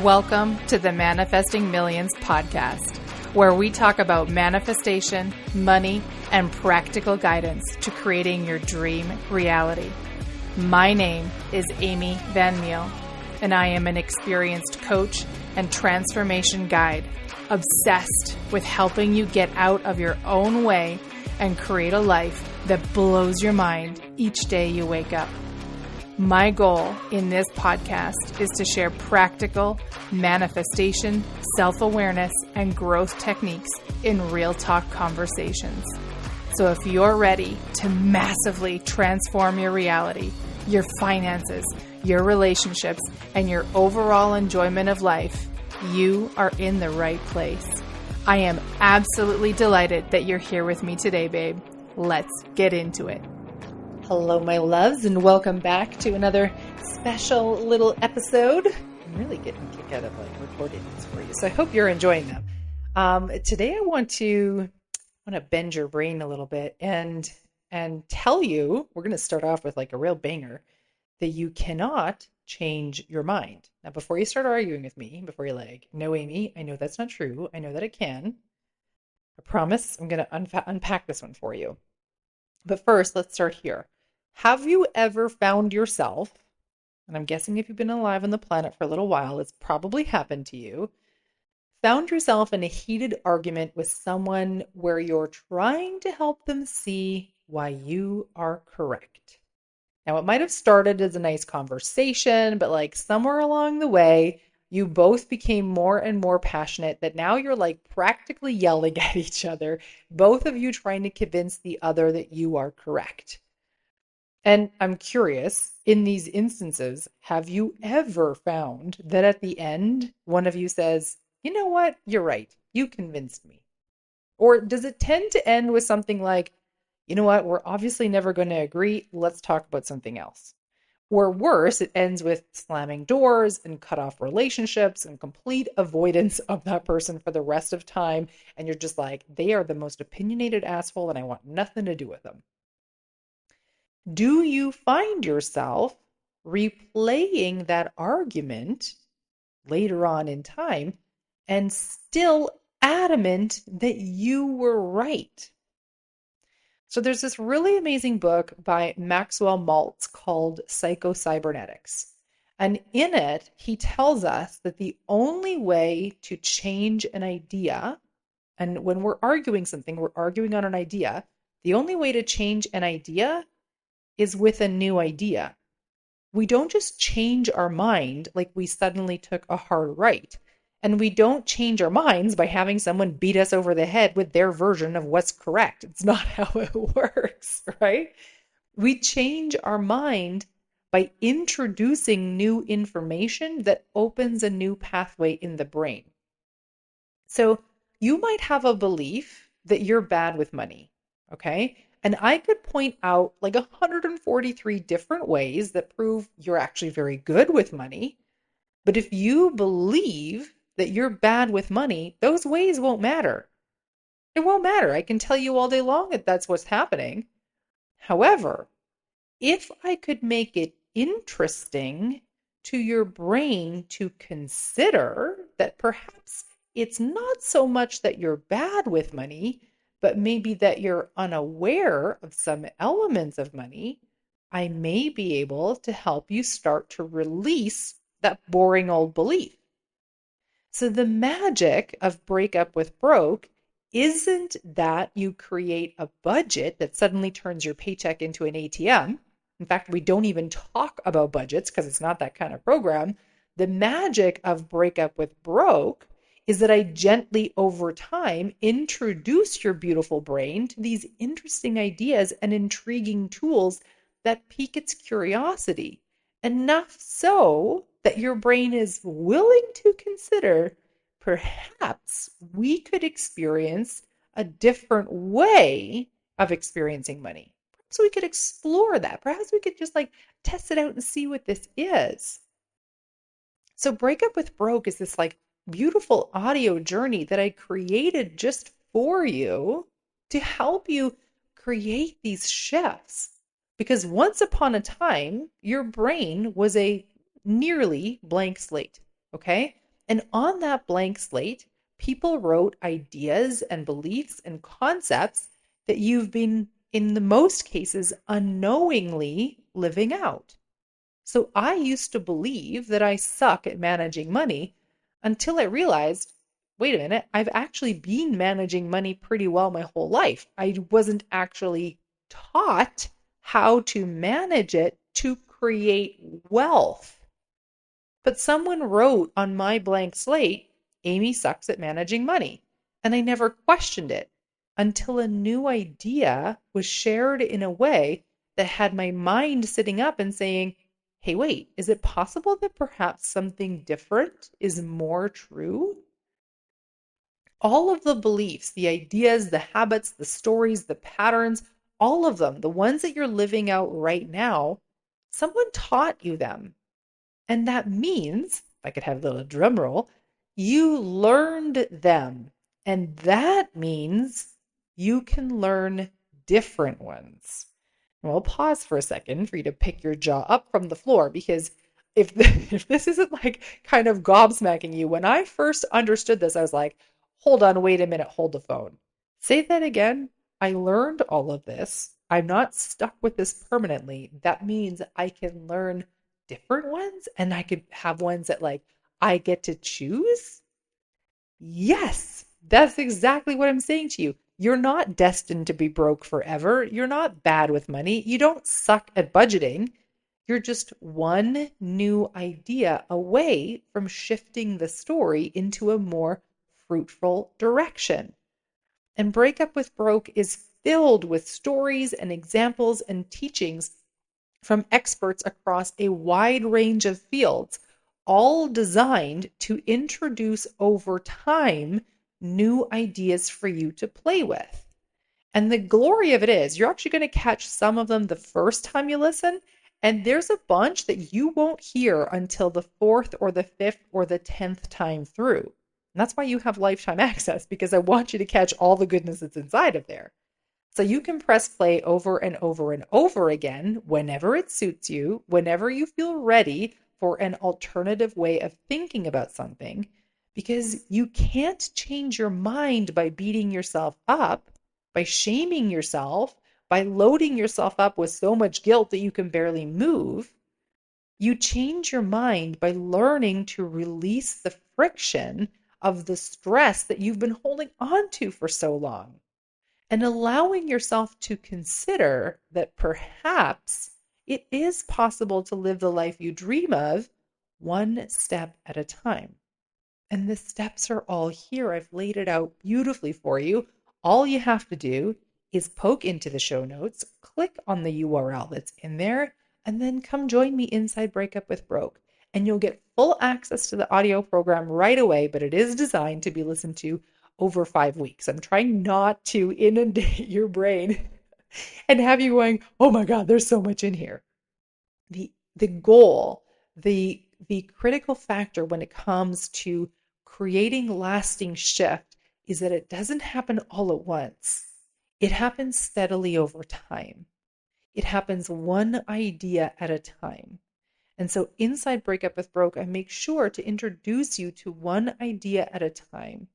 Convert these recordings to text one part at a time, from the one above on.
Welcome to the Manifesting Millions podcast, where we talk about manifestation, money, and practical guidance to creating your dream reality. My name is Amy Van Meel, and I am an experienced coach and transformation guide, obsessed with helping you get out of your own way and create a life that blows your mind each day you wake up. My goal in this podcast is to share practical manifestation, self-awareness, and growth techniques in real talk conversations. So if you're ready to massively transform your reality, your finances, your relationships, and your overall enjoyment of life, you are in the right place. I am absolutely delighted that you're here with me today, babe. Let's get into it. Hello, my loves, and welcome back to another special little episode. I'm really getting a kick out of recording these for you, so I hope you're enjoying them. Today I want to bend your brain a little bit and tell you, we're going to start off with like a real banger, that you cannot change your mind. Now, before you start arguing with me, before you're like, no, Amy, I know that's not true. I know that it can. I promise I'm going to unpack this one for you. But first, let's start here. Have you ever found yourself, and I'm guessing if you've been alive on the planet for a little while, it's probably happened to you, found yourself in a heated argument with someone where you're trying to help them see why you are correct? Now, it might have started as a nice conversation, but like somewhere along the way, you both became more and more passionate that now you're like practically yelling at each other, both of you trying to convince the other that you are correct. And I'm curious, in these instances, have you ever found that at the end, one of you says, you know what, you're right, you convinced me? Or does it tend to end with something like, you know what, we're obviously never going to agree, let's talk about something else? Or worse, it ends with slamming doors and cut off relationships and complete avoidance of that person for the rest of time. And you're just like, they are the most opinionated asshole and I want nothing to do with them. Do you find yourself replaying that argument later on in time and still adamant that you were right? So there's this really amazing book by Maxwell Maltz called Psycho-Cybernetics. And in it, he tells us that the only way to change an idea, and when we're arguing something, we're arguing on an idea, the only way to change an idea is with a new idea. We don't just change our mind like we suddenly took a hard right. And we don't change our minds by having someone beat us over the head with their version of what's correct. It's not how it works, right? We change our mind by introducing new information that opens a new pathway in the brain. So you might have a belief that you're bad with money, okay? And I could point out like 143 different ways that prove you're actually very good with money. But if you believe that you're bad with money, those ways won't matter. It won't matter. I can tell you all day long that that's what's happening. However, if I could make it interesting to your brain to consider that perhaps it's not so much that you're bad with money, but maybe that you're unaware of some elements of money, I may be able to help you start to release that boring old belief. So the magic of Break Up with Broke isn't that you create a budget that suddenly turns your paycheck into an ATM. In fact, we don't even talk about budgets because it's not that kind of program. The magic of Break Up with Broke is that I gently over time introduce your beautiful brain to these interesting ideas and intriguing tools that pique its curiosity, enough so that your brain is willing to consider perhaps we could experience a different way of experiencing money. Perhaps we could explore that. Perhaps we could just like test it out and see what this is. So Break Up with Broke is this like beautiful audio journey that I created just for you to help you create these shifts. Because once upon a time, your brain was a nearly blank slate, okay? And on that blank slate, people wrote ideas and beliefs and concepts that you've been, in the most cases, unknowingly living out. So I used to believe that I suck at managing money until I realized, wait a minute, I've actually been managing money pretty well my whole life. I wasn't actually taught how to manage it to create wealth. But someone wrote on my blank slate, Amy sucks at managing money. And I never questioned it until a new idea was shared in a way that had my mind sitting up and saying, hey, wait, is it possible that perhaps something different is more true? All of the beliefs, the ideas, the habits, the stories, the patterns, all of them, the ones that you're living out right now, someone taught you them. And that means, if I could have a little drum roll, you learned them. And that means you can learn different ones. And we'll pause for a second for you to pick your jaw up from the floor, because if this isn't like kind of gobsmacking you, when I first understood this, I was like, hold on, wait a minute, hold the phone. Say that again. I learned all of this. I'm not stuck with this permanently. That means I can learn different ones, and I could have ones that like I get to choose. Yes, that's exactly what I'm saying to you. You're not destined to be broke forever. You're not bad with money. You don't suck at budgeting. You're just one new idea away from shifting the story into a more fruitful direction. And Break Up with Broke is filled with stories and examples and teachings from experts across a wide range of fields, all designed to introduce over time new ideas for you to play with. And the glory of it is you're actually going to catch some of them the first time you listen, and there's a bunch that you won't hear until the 4th or the 5th or the 10th time through. And that's why you have lifetime access, because I want you to catch all the goodness that's inside of there. So you can press play over and over and over again whenever it suits you, whenever you feel ready for an alternative way of thinking about something, because you can't change your mind by beating yourself up, by shaming yourself, by loading yourself up with so much guilt that you can barely move. You change your mind by learning to release the friction of the stress that you've been holding on to for so long, and allowing yourself to consider that perhaps it is possible to live the life you dream of one step at a time. And the steps are all here. I've laid it out beautifully for you. All you have to do is poke into the show notes, click on the URL that's in there, and then come join me inside Break Up with Broke. And you'll get full access to the audio program right away, but it is designed to be listened to over 5 weeks. I'm trying not to inundate your brain and have you going, oh my God, there's so much in here. The goal, the critical factor when it comes to creating lasting shift is that it doesn't happen all at once. It happens steadily over time. It happens one idea at a time. And so inside Break Up with Broke, I make sure to introduce you to one idea at a time.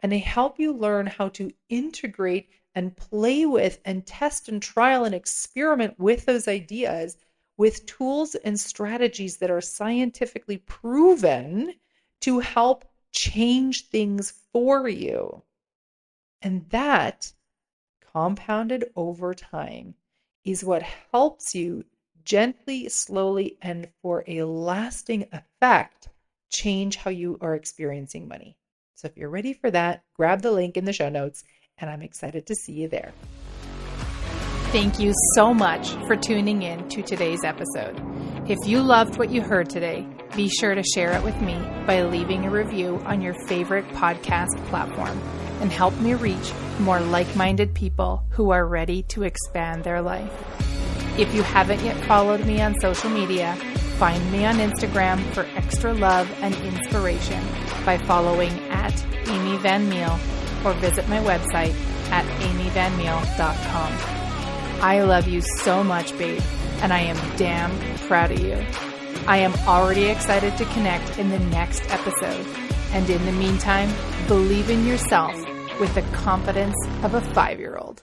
And I help you learn how to integrate and play with and test and trial and experiment with those ideas with tools and strategies that are scientifically proven to help change things for you. And that, compounded over time, is what helps you gently, slowly, and for a lasting effect, change how you are experiencing money. So if you're ready for that, grab the link in the show notes, and I'm excited to see you there. Thank you so much for tuning in to today's episode. If you loved what you heard today, be sure to share it with me by leaving a review on your favorite podcast platform and help me reach more like-minded people who are ready to expand their life. If you haven't yet followed me on social media, find me on Instagram for extra love and inspiration by following @AmyVanMeal or visit my website at amyvanmeal.com. I love you so much, babe, and I am damn proud of you. I am already excited to connect in the next episode. And in the meantime, believe in yourself with the confidence of a 5-year-old.